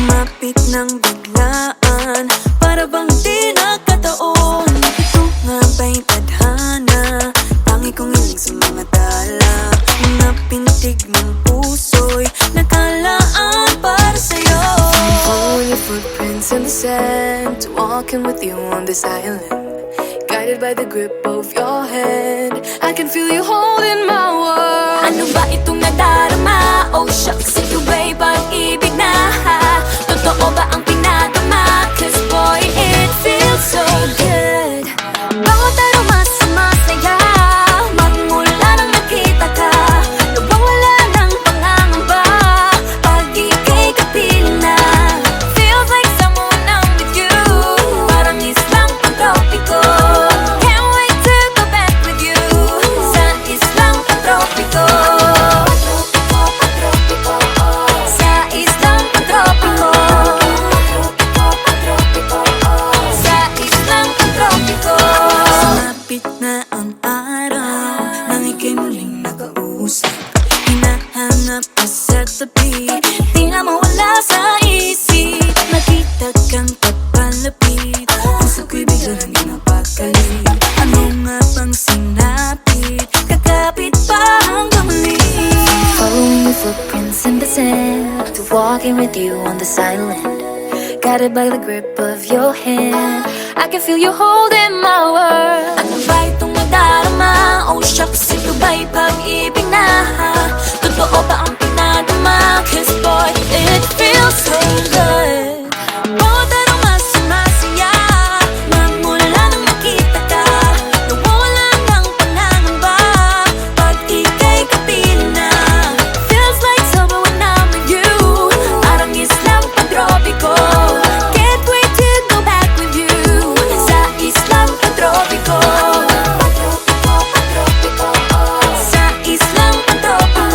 Lumapit ng biglaan, para bang di nakataon. Ito nga ba'y tadhana? Tangi kong hiling sa mga tala. Mga pintig ng puso'y nakalaan para sa'yo. Following your footprints in the sand, walking with you on this island, guided by the grip of your hand. I can feel you holding my world. Ano ba itong nadarama? Oh shucks, ito ba'y pag-ibig na? Totoo ba ang pinadama? Cause boy, it feels so good. Bawat araw mas masaya, magmula nang nakita ka. Nawawala ng pangangamba pag ika'y kapiling na. Feels like someone I'm with you, parang islang pantropiko. Can't wait to go back with you sa islang pantropiko. Sa islang pantropiko. Sa islang pantropiko. Sumapit na ang araw nang ika'y muling nakausap. Hinahanap ka sa tabi, di na mawala sa isip. Nakita kang papalapit, puso ko'y bigla nang napakali. Ano nga bang sinapit? Kakapit pa hanggang muli. Following your footprints in the sand, to walking with you on this island, guided by the grip of your hand. I can feel you holding my world. Ano ba itong nadarama? Oh shucks, ito ba'y pag-ibig na? Totoo ba ang pinadama? Cause boy, it feels so good. Bawat araw mas masaya, magmula nang makita ka. Nawawala ng pangangamba pag ika'y kapiling na. Feels like summer when I'm with you, parang islang pantropiko. Can't wait to go back with you sa islang pantropiko. Sa islang pantropiko.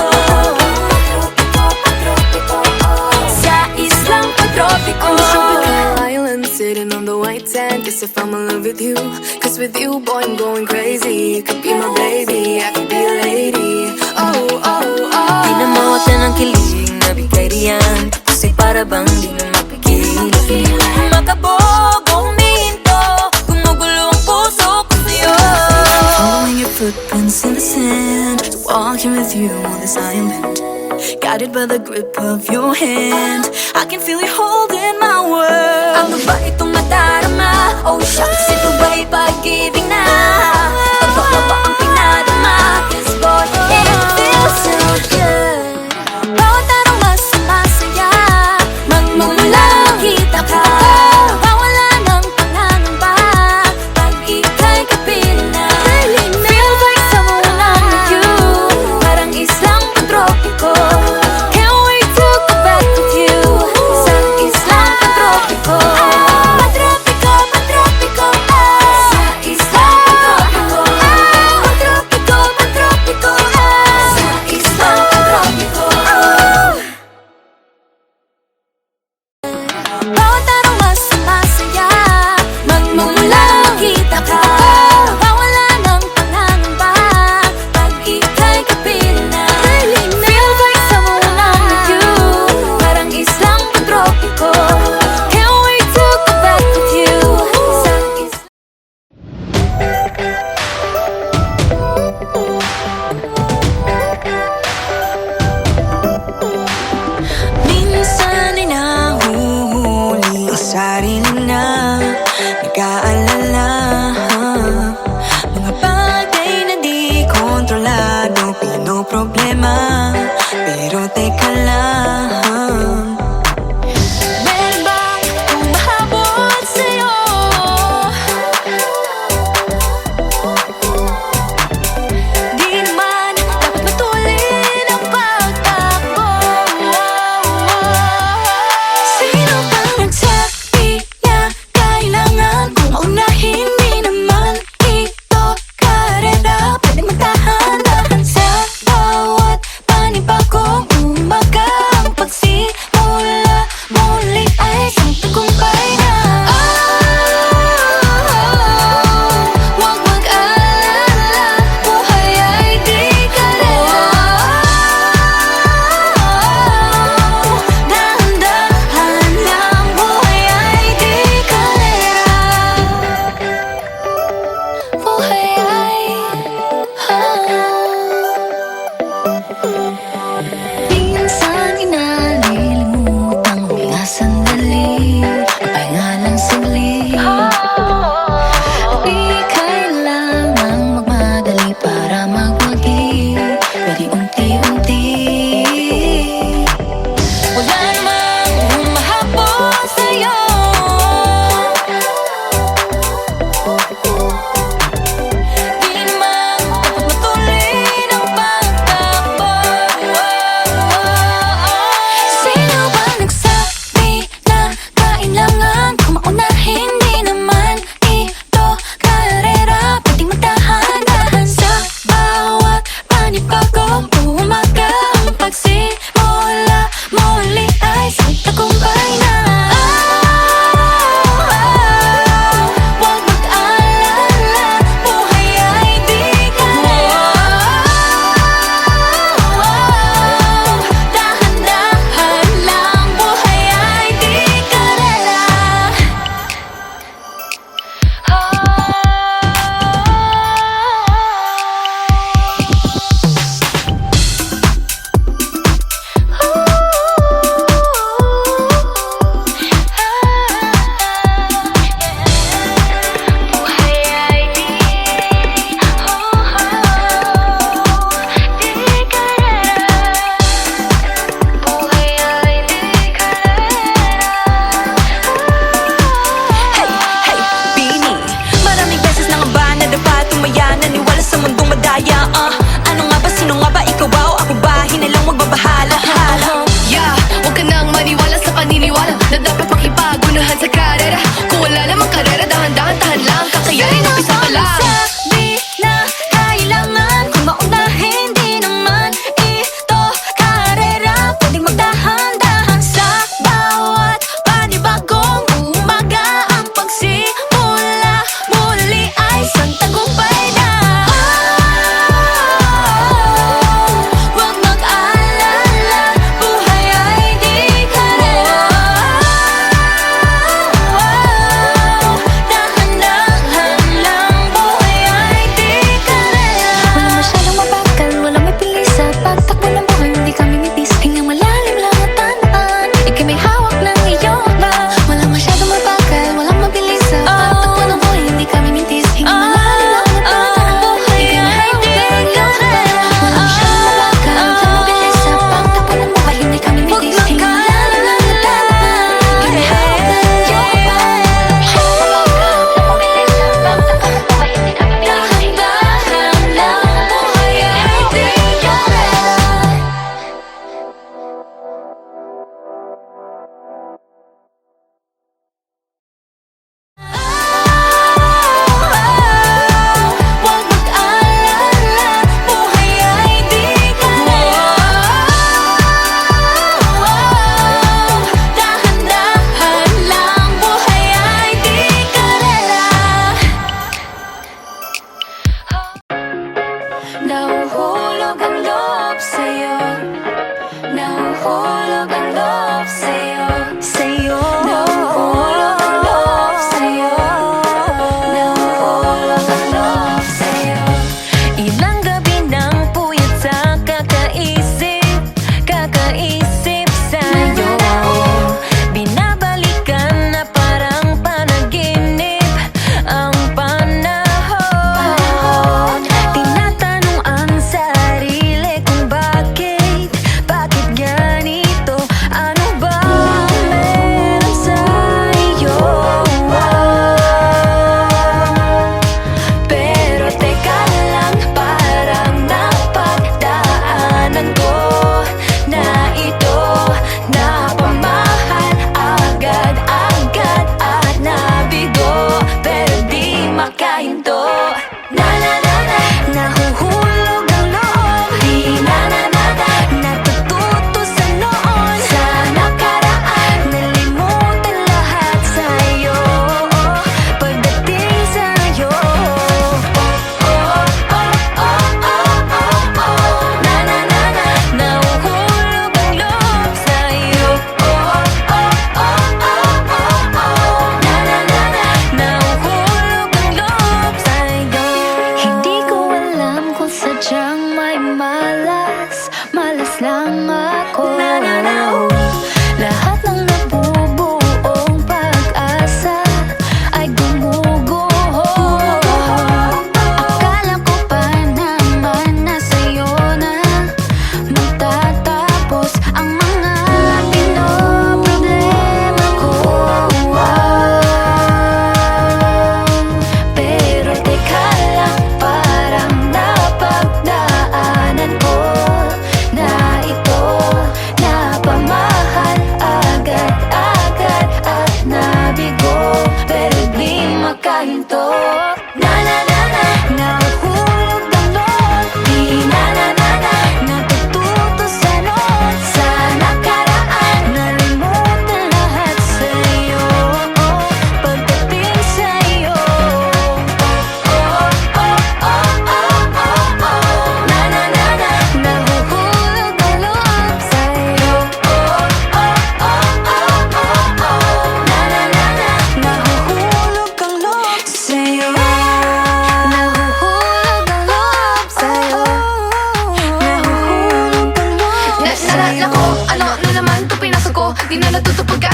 Sa islang pantropiko. On the tropical island, sitting on the white sand. Guess if I'm in love with you, cause with you, boy, I'm going crazy. You could be my baby, I could be a lady. Oh, oh, oh. Di na mawata ng kilig na bigay riyan, kasi para bang di na mapigil. Makabog o huminto, gumugulo ang puso ko sa'yo. Following your footprints in the sand, walking with you on this island, guided by the grip of your hand. I can feel you holding my world. Ano ba itong nadarama? Oh shucks, ito ba'y pag-ibig na? Totoo ba ang pinadama? Cause boy, it feels so good. Bawat araw mas masaya, magmumula makita ka. Nawawala ng pangangamba pag ika'y kapiling na. Feels like someone I'm with you, parang islang pantropiko. Can't wait to go back with you sa islang pantropiko. Pantropiko, pantropiko, sa islang pantropiko. Pantropiko, pantropiko, sa islang pantropiko. Bawat araw mas masaya, magmumula makita ka. Nawawala ng pangangamba pag ika'y kapiling na. Feels like someone I'm with you, parang islang pantropiko. Can't wait to go back with you sa islang. Minsan ay nahuhuli ang sarili na nag-aalala. Mga bagay na di kontrolado, pinoproblema. Pero teka lang,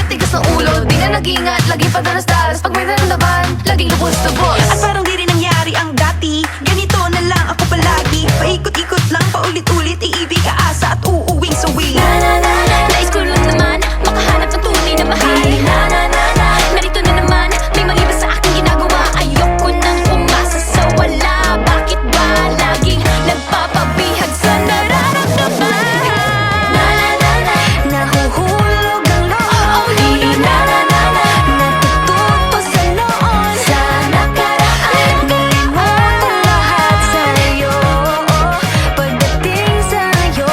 tigas ng ulo, di na nag-ingat, laging padalas-dalas. Pag may naramdaman, laging lubos-lubos. At parang di rin nangyari ang dati. Ganito na lang ako palagi. Paikot-ikot lang, paulit-ulit. Iibig, aasa at uuwing sawi. Nais ko lang naman makahanap ng tunay na mahal. Narito na naman, may mali ba sa aking ginagawa? Ayoko nang umasa sa wala. Bakit ba laging nagpapabihag sa nararamdaman? Nahuhulog ang loob. Natututo sa noon, sa nakaraan. Kalimutan lahat sa'yo pagdating sa'yo.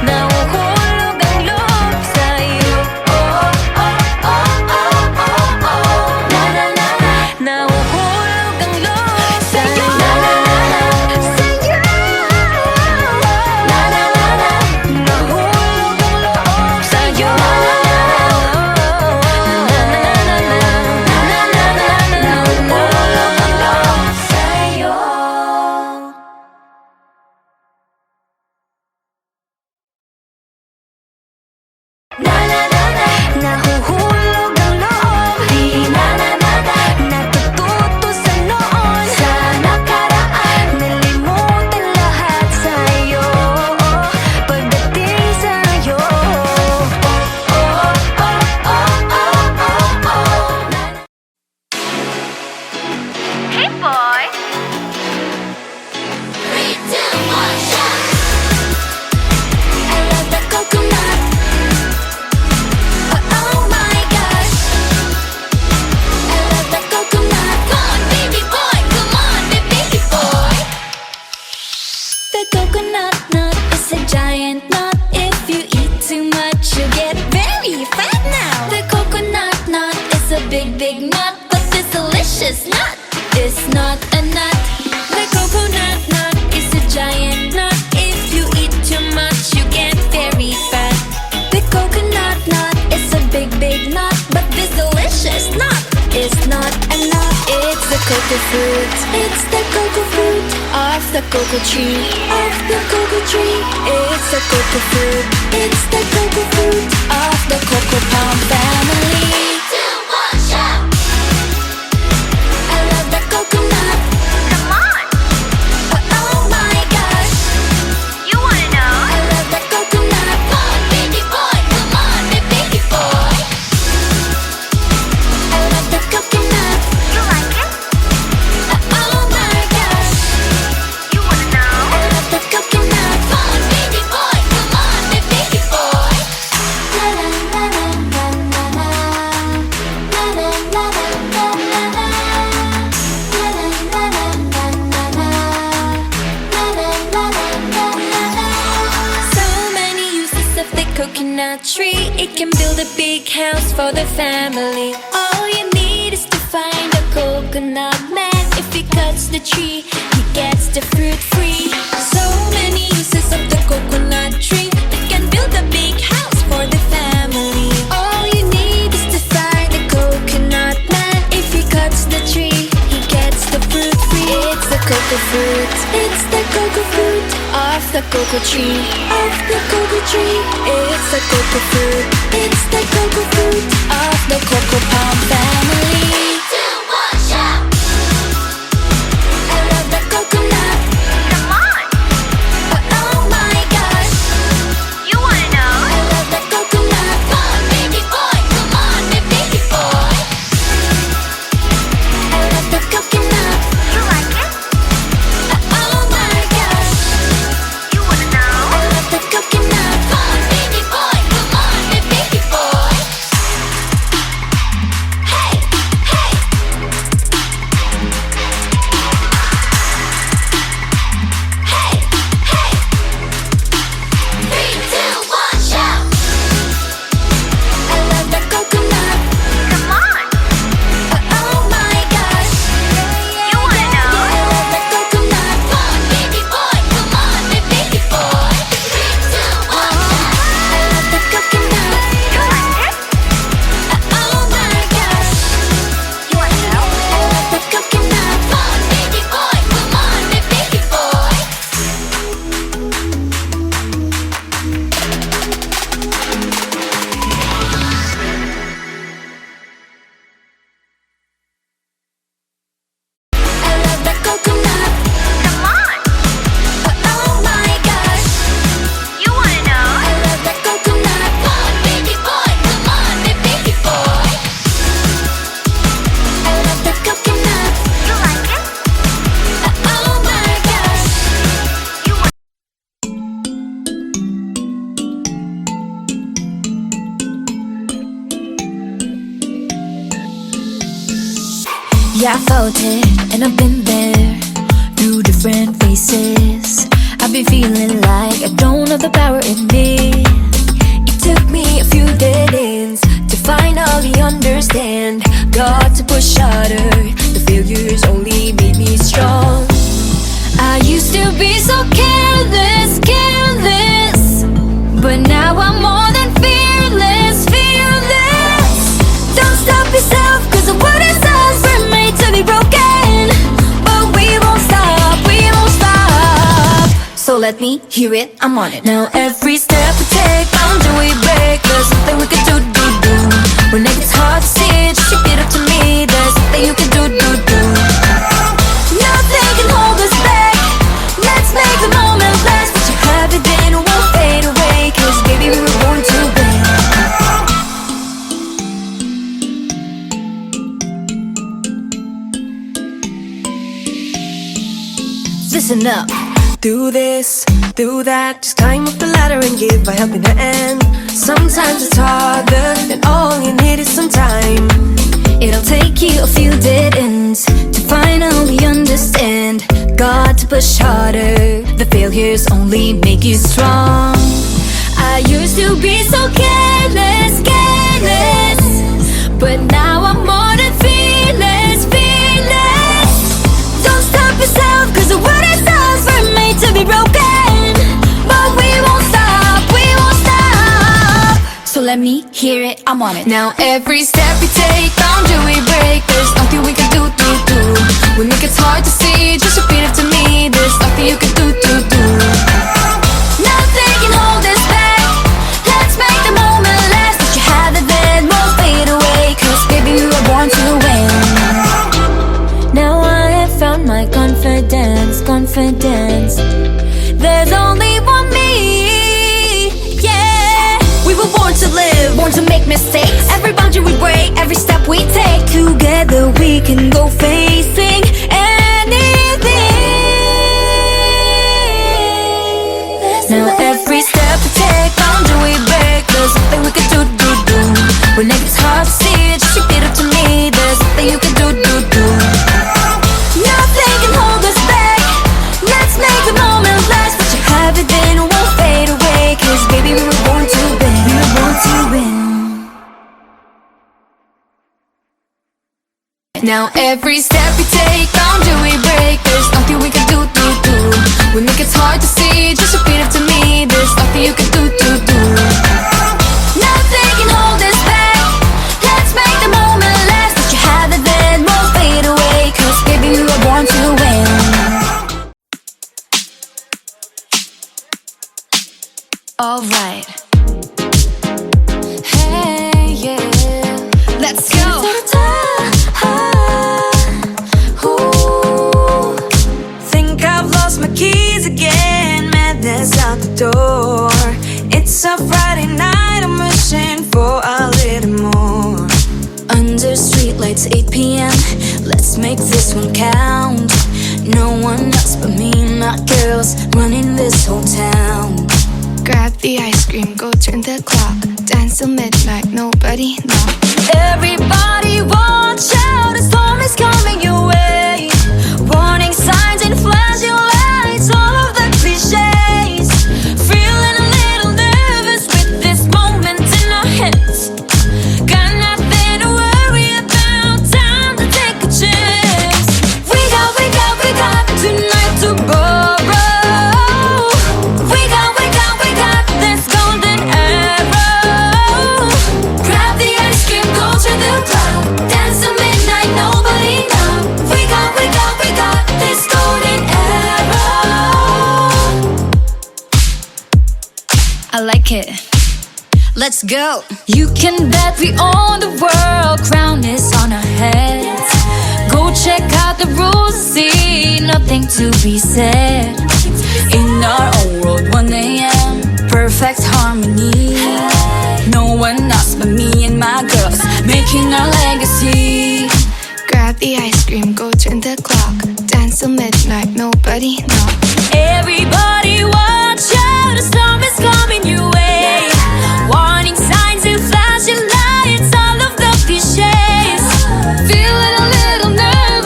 Nahuhulog ang loob sa'yo. Nahuhulog ang loob sa'yo. Nahuhulog ang loob sa'yo. Nahuhulog ang loob sa'yo. Nahuhulog ang loob. Natututo sa noon, sa nakaraan. Nalimutan lahat sa'yo pagdating sa'yo. Hey boy! 3, 2, 1, shot! I love the coconut. Oh my gosh, I love the coconut. Come on, baby boy, come on, baby boy. The coconut nut is a giant nut. If you eat too much, you get very fat now. The coconut nut is a big, big nut, but this delicious nut is not a nut. The coconut nut is a giant nut. If you eat too much, you get very fat. The coconut nut is a big, big nut, but this delicious nut is not a nut. It's the cocoa fruit. It's the cocoa fruit of the cocoa tree. Of the cocoa tree. It's the cocoa fruit. It's the cocoa fruit of the cocoa palm family. 2, 1, shout! I love the coconut. Come on! Oh my gosh! You wanna know? I love the coconut. Come on, baby boy. Come on, baby boy. I love the coconut. You like it? Oh my gosh! You wanna know? I love the coconut. Come on, baby boy. Come on, baby boy. La la la la la la la la la la la la la. So many uses of the coconut tree. It can build a big house for the family. All you need is to find a coconut man. If he cuts the tree, he gets the fruit free. So many uses of the coconut tree. It can build a big house for the family. All you need is to find a coconut man. If he cuts the tree, he gets the fruit free. It's the cocoa fruit. It's the cocoa fruit of the cocoa tree. Of the cocoa tree. It's the cocoa fruit. It's the cocoa fruit of the cocoa palm family. 2, 1, shout! I love the coconut. Come on! Oh my gosh! You wanna know? I love the coconut. Come on, baby boy. Come on, baby boy. I love the coconut. You like it? Oh my gosh! You wanna know? I love the coconut. Come on, baby boy. Come on, baby boy. Hey, hey. Yeah, I felt it, and I've been there through different faces. I've been feeling like I don't have the power in me. It took me a few dead ends to finally understand. Got to push harder, the failures only made me strong. I used to be so careless, careless, but now I'm more than fearless, fearless. Don't stop yourself, cause the world is ours, we're made to be broken. But we won't stop, we won't stop. So let me hear it, I'm on it. Now every step we take, boundary we break. There's something we can do. When it gets hard to see, just repeat it to me. There's something you can do. Nothing can hold us back. Let's make the moment last. What you have it then won't fade away. Cause baby we were born to win. Listen up. Do this, do that, just climb up the ladder and give a helping hand. Sometimes it's harder, and all you need is some time. It'll take you a few dead ends to finally understand. Got to push harder, the failures only make you strong. I used to be so careless, careless, but now I'm more than fearless, fearless. Don't stop yourself, cause the world is ours, we're made to be broken. But we won't stop, we won't stop. So let me hear it, I'm on it. Now every step we take, boundary we break. There's nothing we can do. When it gets hard to see, just repeat it to me. There's nothing you can do. Nothing can hold us back. Let's make the moment last. What you have it then won't fade away. Cause baby we were born to win. Now I have found my confidence, confidence. There's only one me, yeah. We were born to live, Born to make mistakes. every boundary we break, Every step we take, together we can go facing anything. Now every step we take, boundary we break. There's something we can do. When it gets hard to see, just repeat it to me. There's something you can do. Nothing can hold us back. Let's make the moment last. What you have it then won't fade away. Cause baby we were born to win. We were born to win. Now every step we take, boundary we break. There's nothing we can do. When it gets hard to see, just repeat it to me. There's nothing you can do. Nothing can hold us back. Let's make the moment last. What you have it then won't fade away. Cause baby we were born to win. Alright. Hey, yeah. Let's go. think I've lost my keys again. Madness out the door. It's a Friday night, I'm wishing for a little more. Under streetlights, 8 p.m. Let's make this one count. No one else but me and my girls running this whole town. Grab the ice cream, go turn the clock. Dance till midnight, nobody knock. Everybody watch out, a storm is coming your way. Warning signs and flashing lights, all of the cliches. Feeling a little nervous with this moment in our hands. Got nothing to worry about, time to take a chance. We got tonight to borrow. We got this golden arrow. Grab the ice cream, go to the club. Dance till midnight, nobody know. We got this golden arrow. I like it. Let's go. You can bet we own the world. Crown is on our heads. Go check out the rules and see. Nothing to be said. In our own world, 1 a.m. Perfect harmony. No one else but me and my girls making our legacy. Grab the ice cream, go turn the clock. Dance till midnight, nobody knock. Everybody watch out, a storm is coming your way. Warning signs and flashing lights, all of the cliches. Feeling a little nervous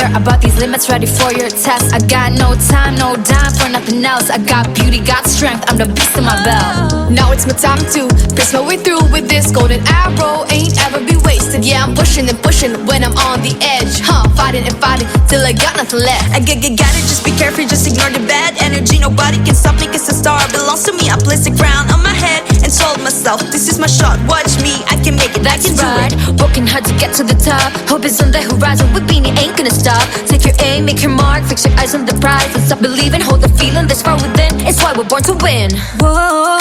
here, I brought these limits ready for your test. I got no time, no dime for nothing else. I got beauty, got strength, I'm the beast in my belt. Now it's my time to press my way through with this golden arrow. Ain't ever be wasted. Yeah, I'm pushing and pushing when I'm on the edge. Fighting and fighting till I got nothing left. I got it, just be careful, just ignore the bad energy. Nobody can stop me, cause the star belongs to me. I place a crown on my head and told myself, this is my shot, watch me, I can make it, I can do Right, it. working hard to get to the top. Hope is on the horizon, with Beanie ain't gonna stop. Take your aim, make your mark, fix your eyes on the prize. And stop believing, hold the feeling that's far within. It's why we're born to win. Whoa.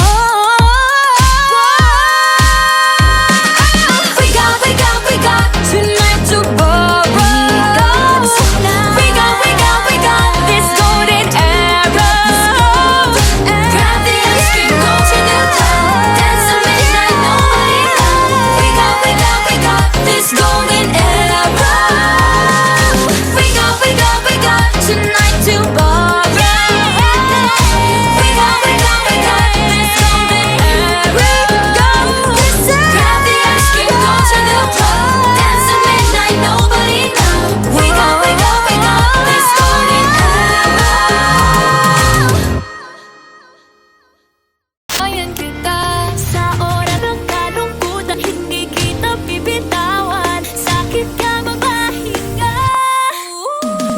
We got tonight to borrow. We got this golden arrow. Grab the ice cream, go to the top. Dance till midnight, nobody knows. We got this golden arrow. We got tonight to borrow. We got this golden arrow. Grab the ice cream, go to the top. Dance till midnight, nobody knows. We got this golden arrow. Ayan kita sa oras ng kalungkutan, hindi kita bibitawan. Sakit ka magpahinga.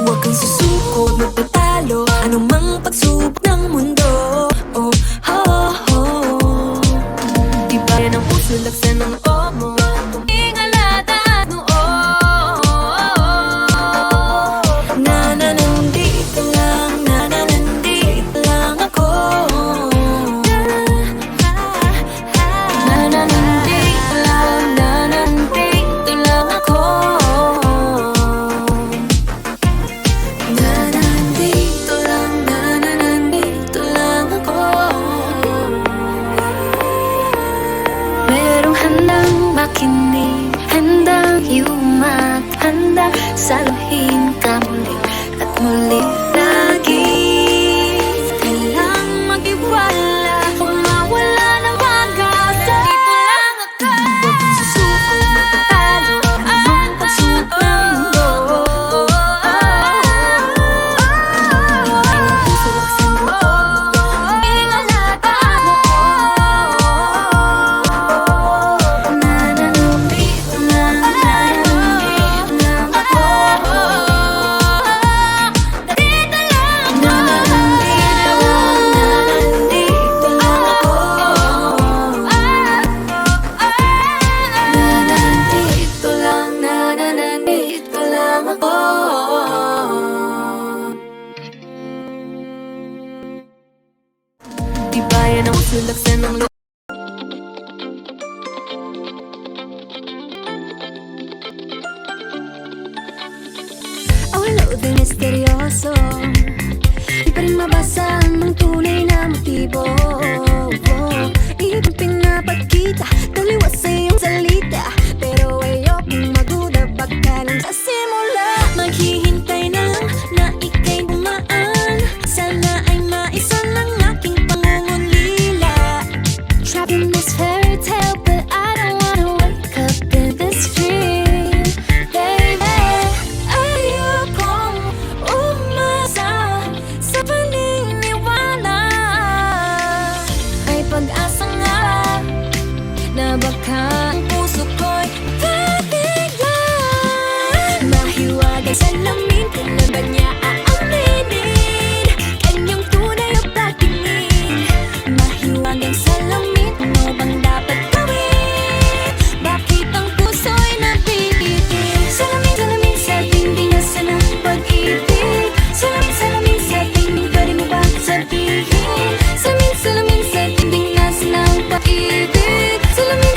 Huwag kang susuko, magpatalo anumang pagsubok ng mundo. Oh, oh, oh. Di ba yan ang puso laksan ng loob mo? Ingalata noo. Nandito lang, nandito lang ako. Nandito lang ako. Nandito lang ako. Merong handang makinig, handang yumat, handang saluhin ka muli at muli lagi. Kailang mag-iwala, kung mawala ng pag-asa. Dito lang ako. Huwag kang susuko, magpatalo anumang pagsubok ng mundo. Puso laksan ng loob mo. Ingalata noo. Nandito lang ako. Dito lang ako. Nandito lang ako. Nandito lang ako. Di ba yan ang sulaksan ng loob? Awalo din misteryoso, di pa rin mabasa ang tunay na motibo. Ibang pinapagkita, taliwas sa iyong salita, pero ayokong magduda pagkalang sa simula. Maghihintay na lang na ika'y bumaan, sana ay maisan ang aking pangungulila. Trapped in this fairy tale, but I don't wanna wake up in this dream, baby. Ayokong umasa sa paniniwala. May pag-asa nga na baka ang puso ko'y bibigla. Mahiwagang salamin, kailan ba niya aaminin kanyang tunay na pagtingin? Mahiwagang salamin, ano bang dapat gawin? Bakit ang puso'y napipitin? Salamin sa dingding nasa ng pag-ibig. Salamin sa dingding, pwede mo ba sabihin? Salamin sa dingding nasa ng pag-ibig.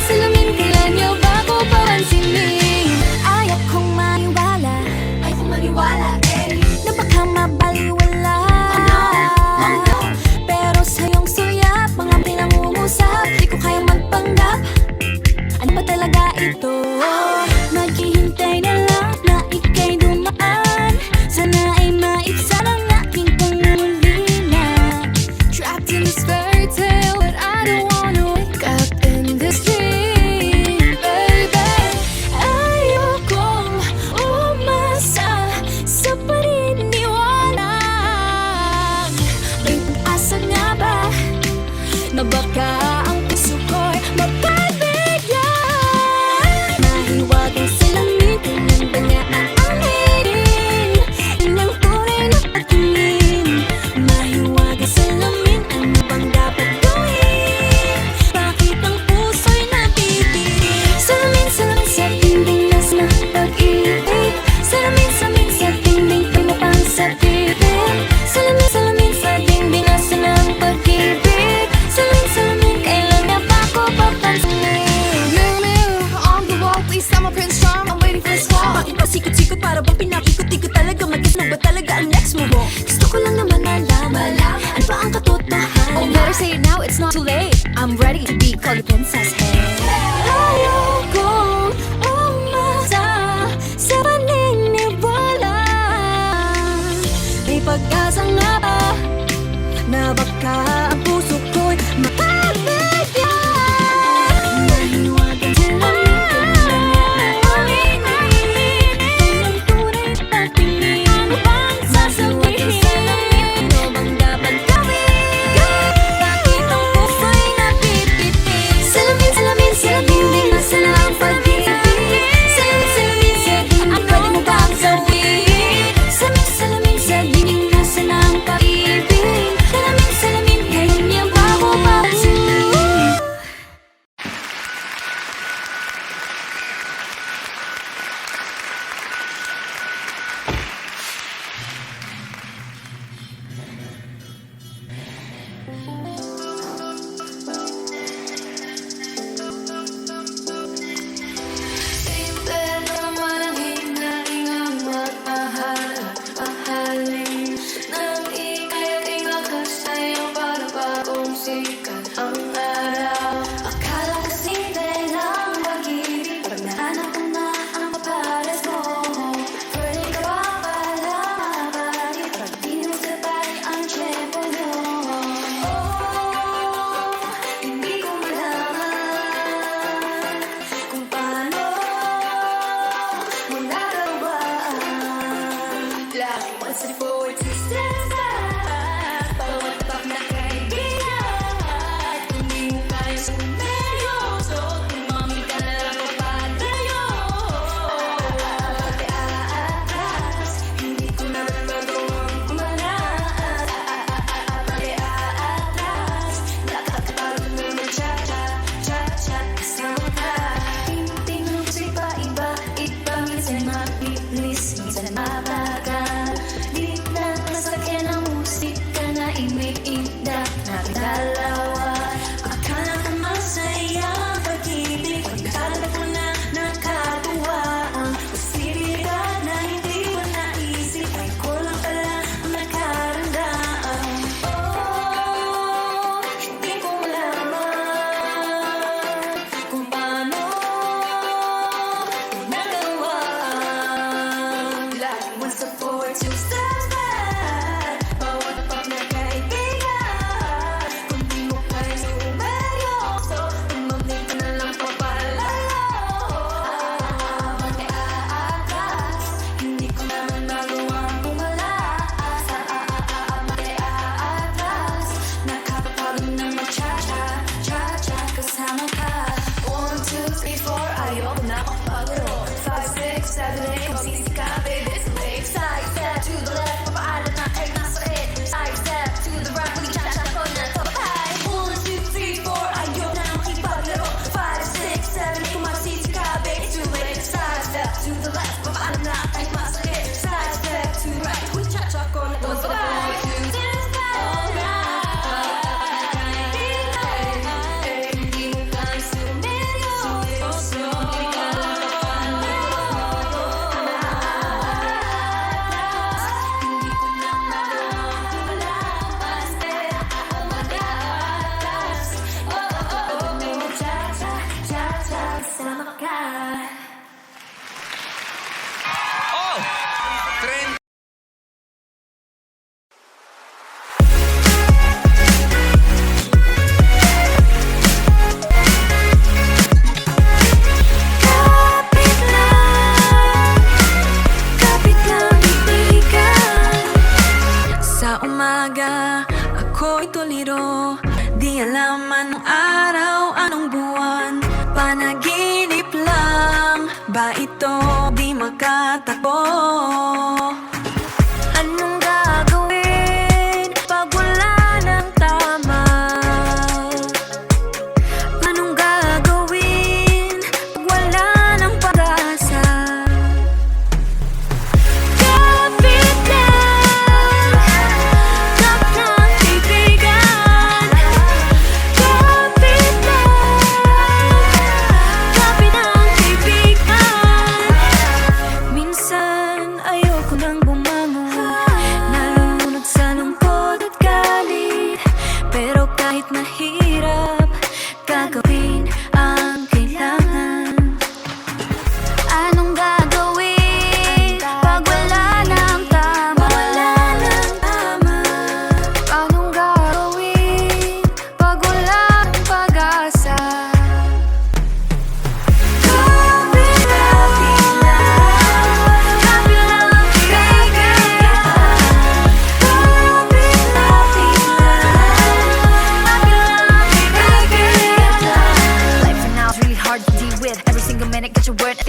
Salamin, kailan niyo ba ako pansinin? Ayaw kong maniwala, na baka mabaliwala. Pero sa iyong suyap, mga pinangungusap, di ko kayang magpanggap. Ano ba talaga ito? Naghihintay na lang na ika'y dumaan, sana ay maibsan ang aking pangungulila. Trapped in this fairy tale, but I don't wanna wake up in this dream, baby. Ayokong umasa sa I'm ready to be called a princess, hey. Ayokong umasa sa paniniwala. May pag-asa nga ba na baka ang puso ko'y makabigyan? Mahiwagan sila ng tunay patingin. Ano bang sasabihin? Ano bang dapat gawin? Bakit ang puso'y napipitin? Salamin, salamin, salamin, di masalamin.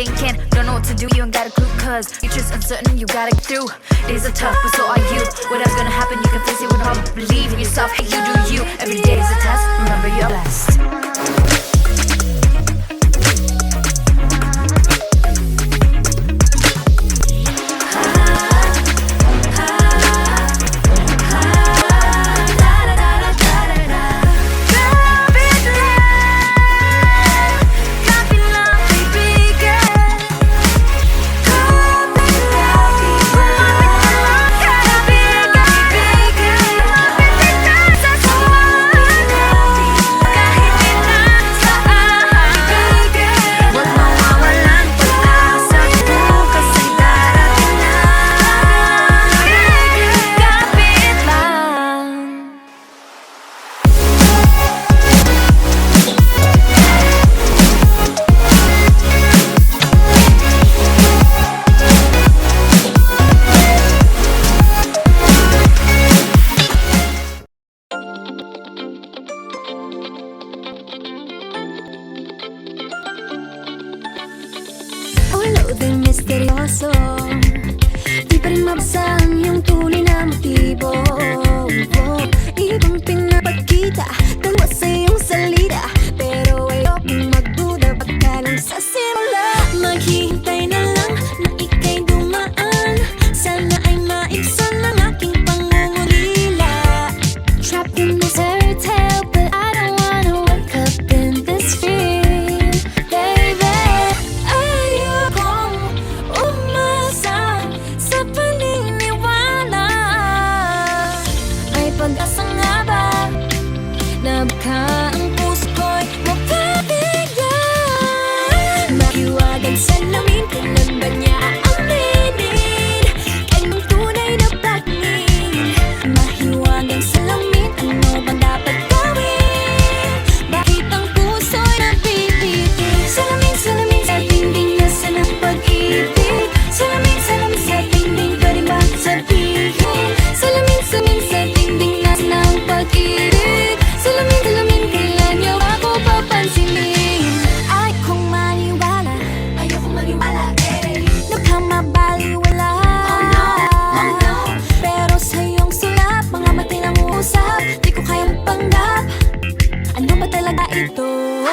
thinking, don't know what to do, you ain't got a clue. Cause future's uncertain, you gotta get through. Days are tough, but so are you. Whatever's gonna happen, you can face it with hope. Believe in yourself, hey, you do you. Every day is a test, remember you're blessed. Ulo din misteryoso, di pa rin mabasa ang iyong tunay na motibo. Ibang pinapagkita, dalawa sa iyong salida, pero ayokong magduda pagka lang sa simula. Maghihintay na lang na ika'y dumaan, sana ay maibsan ang aking pangungulila. Trapped in this fairy tale, but I don't wanna wake up in this fear, baby. Ayokong umasa sa paniniwala. May pag-asa nga ba na baka ang puso ko'y mapabigyan? Mahiwagang salamin, kailan ba niya aaminin? Kanyang tunay na pagtingin. Mahiwagang salamin, ano bang dapat gawin? Bakit ang puso'y napipitin? Salamin, salamin sa dingding nasa ng pag-ibig. Salamin, salamin sa dingding, pwede ba sabihin? Salamin, salamin sa dingding nasa ng pag-ibig. Salamin, salamin, kailan niyo ako papansinin? Ayokong maniwala, eh. Nakamabaliwala. Pero sa iyong sulat, mga mati ng usap, di ko kayang panggap. Ano ba talaga ito?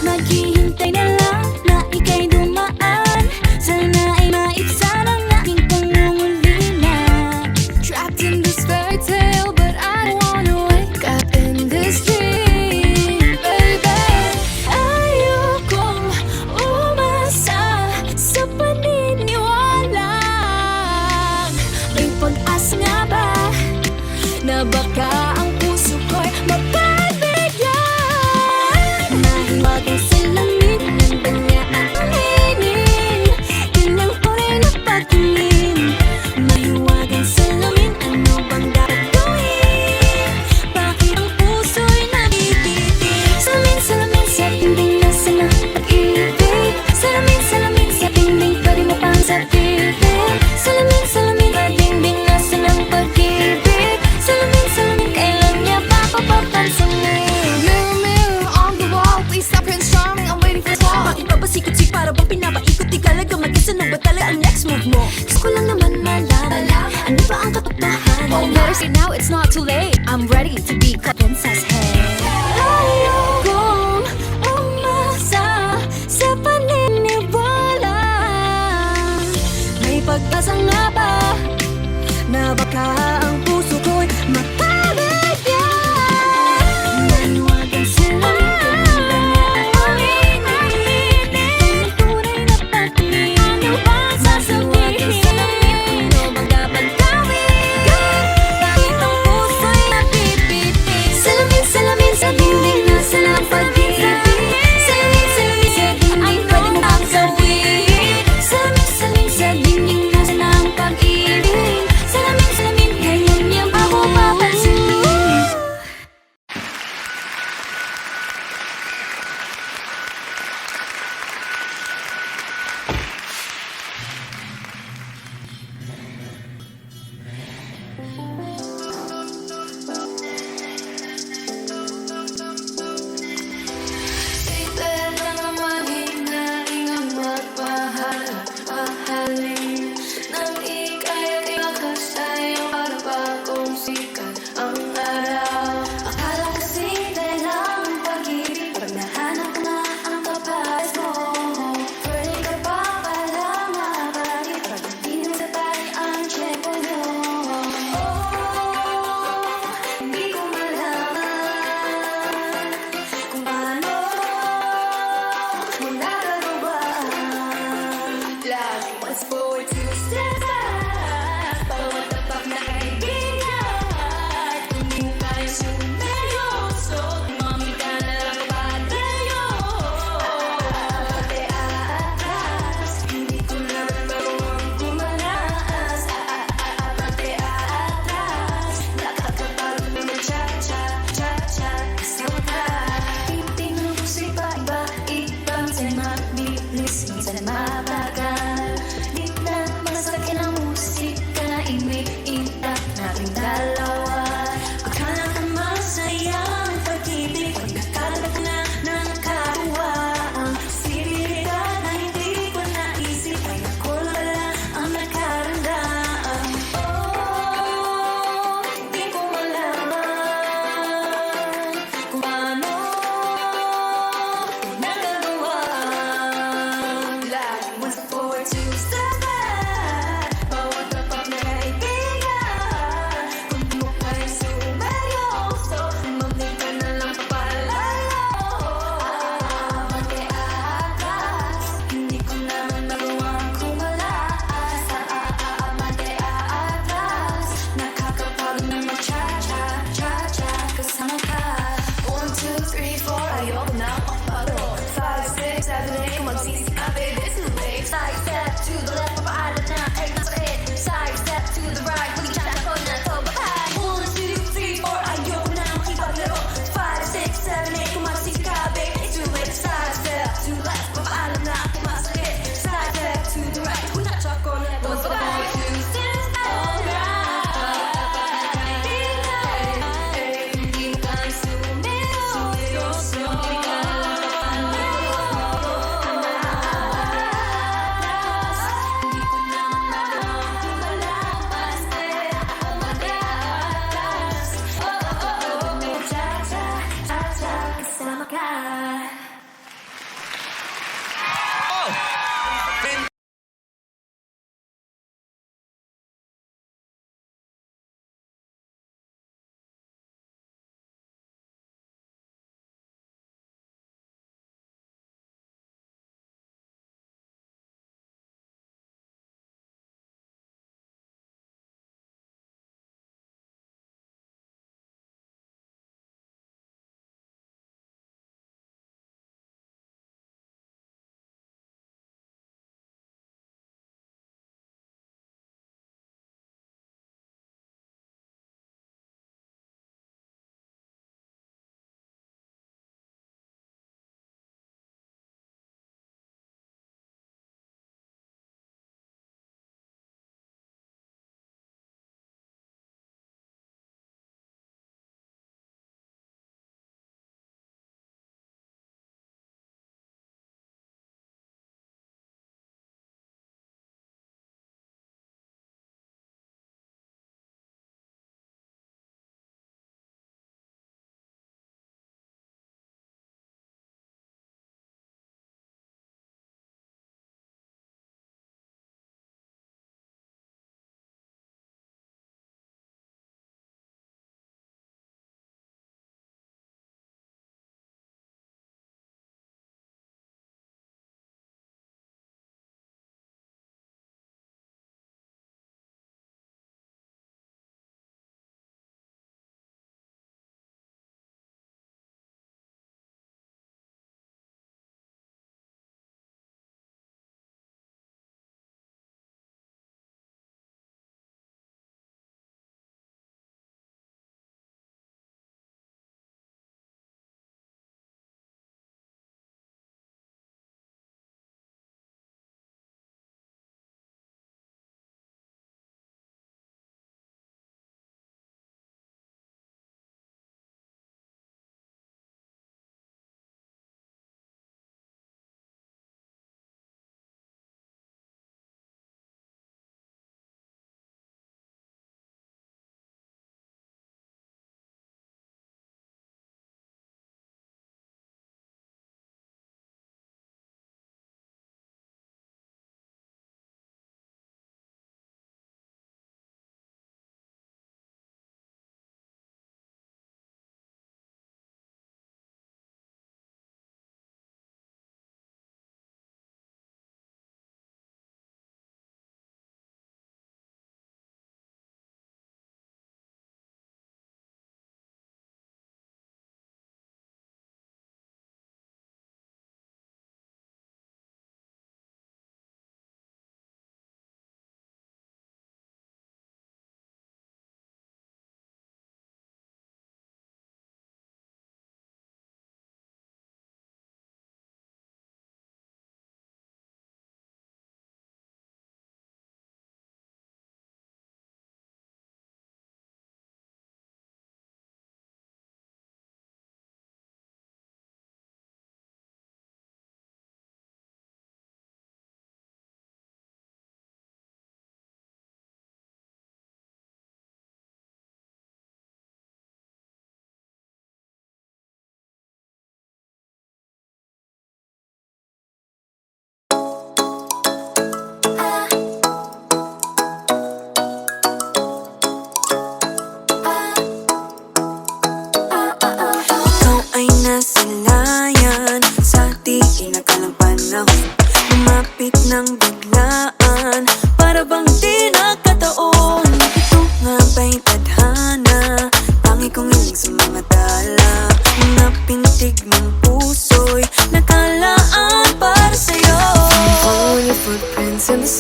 Maghihintay na lang na ika'y dumaan, sana ay maibsan ang aking pangungulila. Trapped in this fairy tale, but I don't wanna wake up in this dream, baby. Ayokong umasa sa paniniwala. May pag-asa nga ba na baka ang puso ko'y mapabigyan? Mahiwagang salamin, kailan ba niya aaminin? Kanyang tunay na pagtingin. Mahiwagang salamin, ano bang dapat gawin? Bakit ang puso'y nabibitin? Salamin, salamin sa dingding nasa ng pag-ibig. Salamin, salamin sa dingding, pwede mo pang sabihin. Salamin, salamin sa dingding nasa ng pag-ibig. Salamin, salamin, kailan niya pa ako papansinin? Mirror, mirror on the wall, please stop Prince Charming, I'm waiting for the call. Bakit ba pasikot-sik para bang pinapaikot? Di talaga mag-isa, ano ba talaga ang next move mo? Gusto ko lang naman malaman, ano ba ang katotohanan? Oh, better say now, it's not too late. I'm ready to be princess, hey. Ayokong umasa sa paniniwala. May pag-asa nga ba na baka ang puso ko'y mapabigyan? Mahiwagang salamin, kailan ba niya aaminin? Kanyang tunay na pagtingin. Ano bang sasabihin? Ano bang dapat gawin? Bakit ang puso'y napipitin?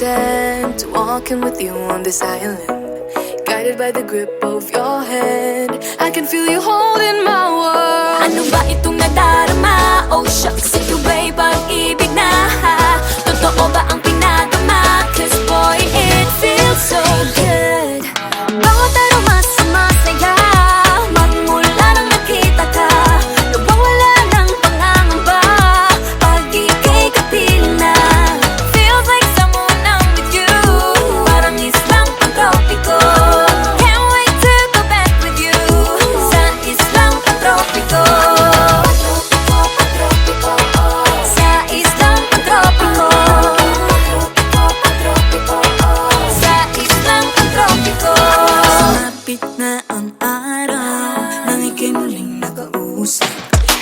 pretend to walking with you on this island, guided by the grip of your hand. I can feel you holding my world. Ano ba itong nadarama? Oh shucks, ito ba'y pag-ibig na? Totoo ba ang pinadama? Cause boy, it feels so good. Bawat aroma sumasaya, magmula nang nakita ka, nawawala ng pangangamba pag ika'y kapiling na. Feels like someone I'm with you, parang islang pantropiko. Can't wait to go back with you sa islang pantropiko. Sa islang pantropiko. Sa islang pantropiko. Sumapit na ang araw nang ika'y muling nakausap.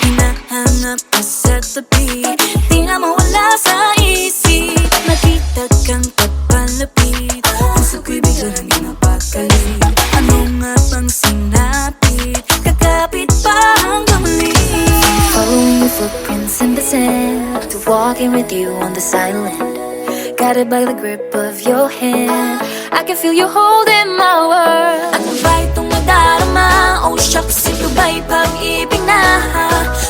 Hinahanap ka sa tabi, di na mawala sa isip. Nakita kang papalapit, puso ko'y bigla nang di mapakali. Ano nga bang sinapit, kakapit pa hanggang muli. Following your footprints in the sand, to walking with you on this island, guided by the grip of your hand. I can feel you holding my world. Ano ba itong nadarama? Oh shucks, ito ba'y pag-ibig na?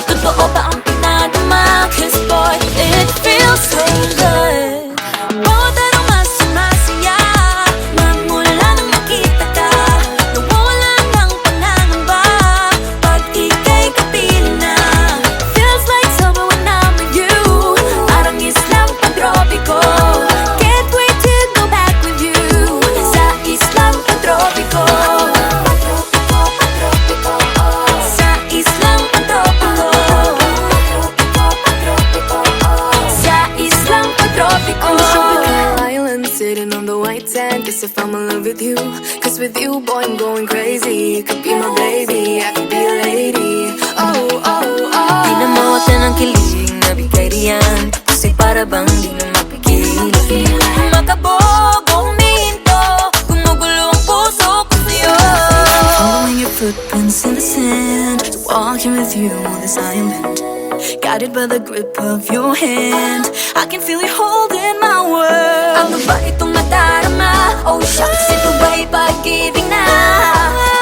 Totoo ba ang pinadama? Cause boy, it feels so good. Bawat aroma sumasaya, magmula nang nakita ka, nawawala ng pangangamba pag ika'y kapiling na. Feels like summer when I'm with you, parang islang pantropiko. Can't wait to go back with you sa islang pantropiko. Sa islang pantropiko. Sa islang pantropiko. On the tropical island, sitting on the white sand. Guess if I'm in love with you, cause with you, boy, I'm going crazy. You could be my baby, I could be a lady. Oh, oh, oh. Pinamawatan ng kilig na bigay riyan, kasi para bang di na mapigil. Makabog o huminto, gumugulo ang puso ko sa'yo. Following your footprints in the sand, walking with you on this island, guided by the grip of your hand. I can feel you holding my world. Ano ba itong nadarama? Oh shucks, ito ba'y pag-ibig na?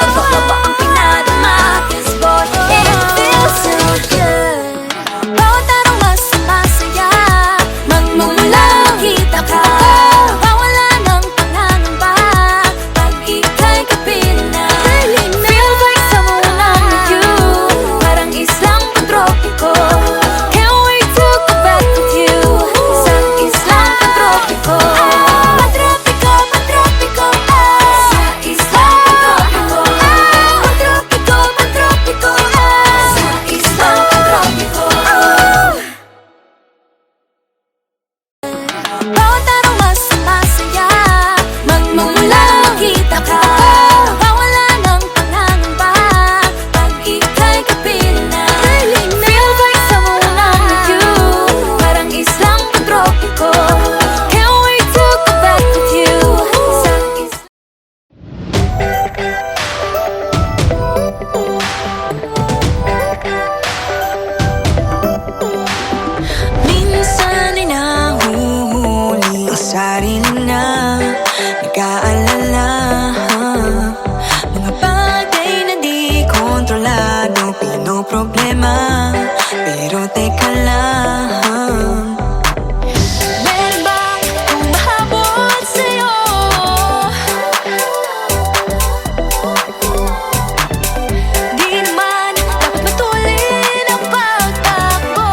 Totoo ba ang pinadama? Cause boy, it feels so good. Bawat aroma sumasaya, magmumula nakita ka, nawawala ng pangangamba pag ika'y kapiling na. Feels like summer when I'm with you, parang islang pantropiko. Can't wait to go back with you sa islang pantropiko. Pantropiko, pantropiko, sa islang pantropiko. Pantropiko, pantropiko, sa islang pantropiko. Bawat aroma sumasaya, magmumula nakita ka, nawawala ng pangangamba pag ika'y kapiling na. Feels like summer when I'm with you, parang islang pantropiko. Can't wait to go back with you sa islang Minsan ay nahuhuli ang sarili na nag-aalala. Mga bagay na di kontrolado, pinoproblema, pero teka lang. meron bang humahabol sa'yo? Di naman dapat matulin ang pagtakbo.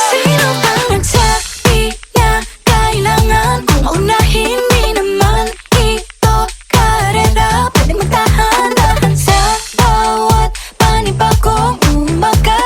Sino bang nagsabi na kailangan kong maunahin? Di naman ito karera, pwedeng magtahan-tahan sa bawat panibagong umaga.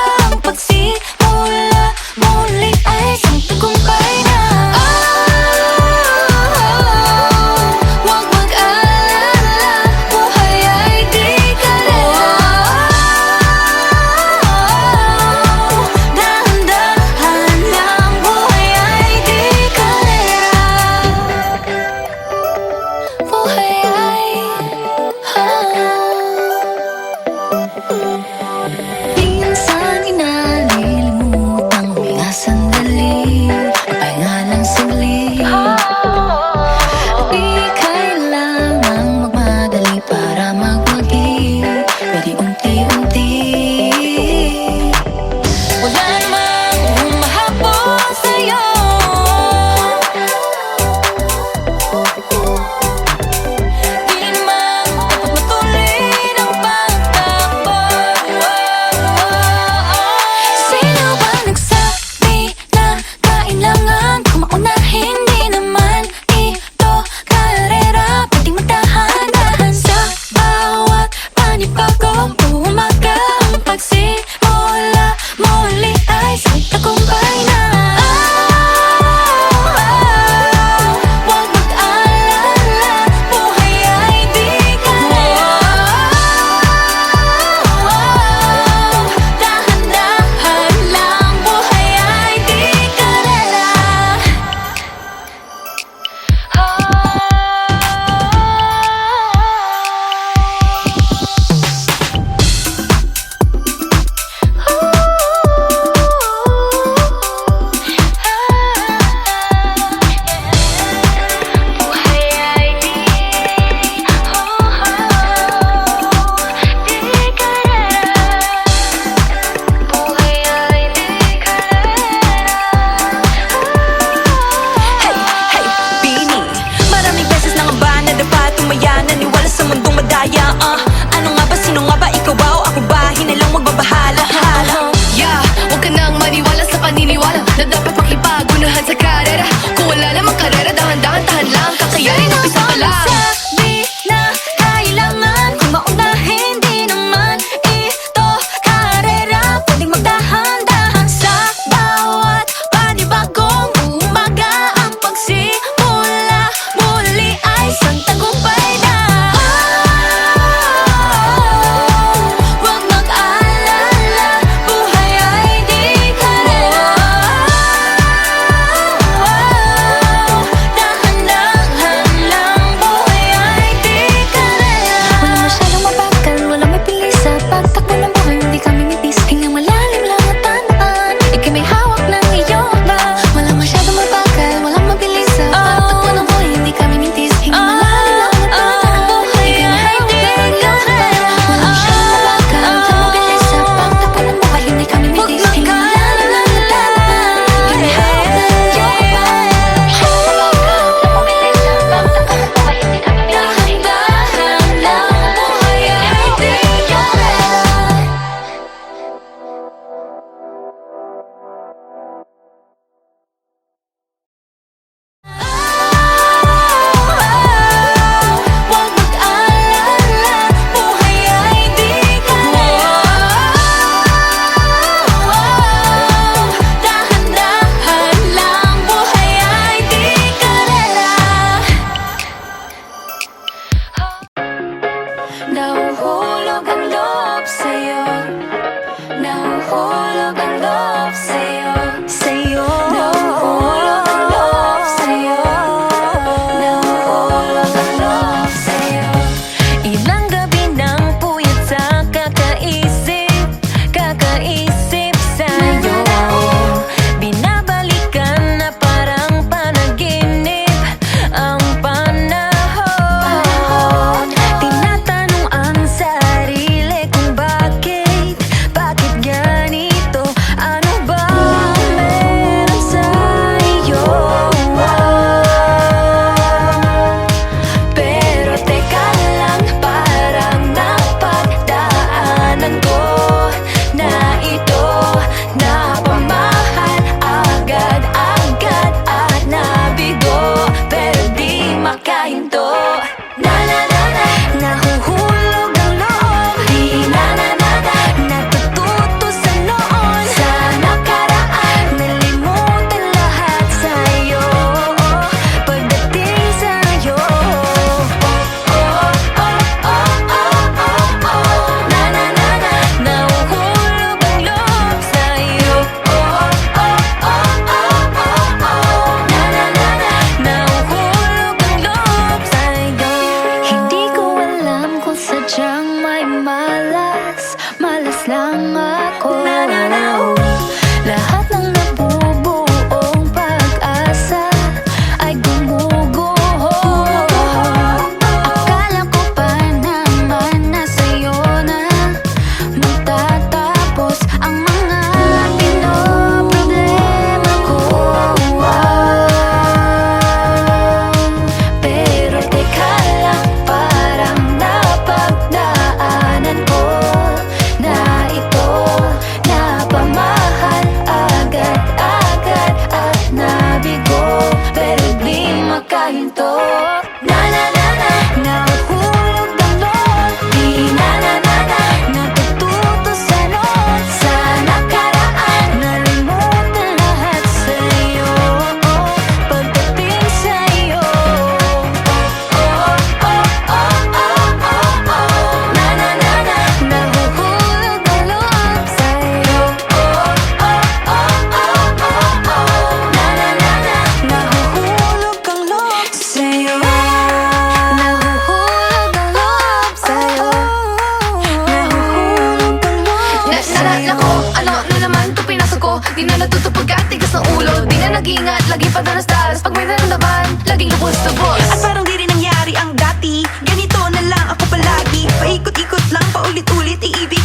Ano na naman ito pinasok ko? Di na natuto pagkatigas ng ulo. Di na nag-ingat, lagi pa danas-danas. Pag may naramdaman, laging lubos-lubos. At parang di rin nangyari ang dati. Ganito na lang ako palagi. Paikot-ikot lang, paulit-ulit, iibig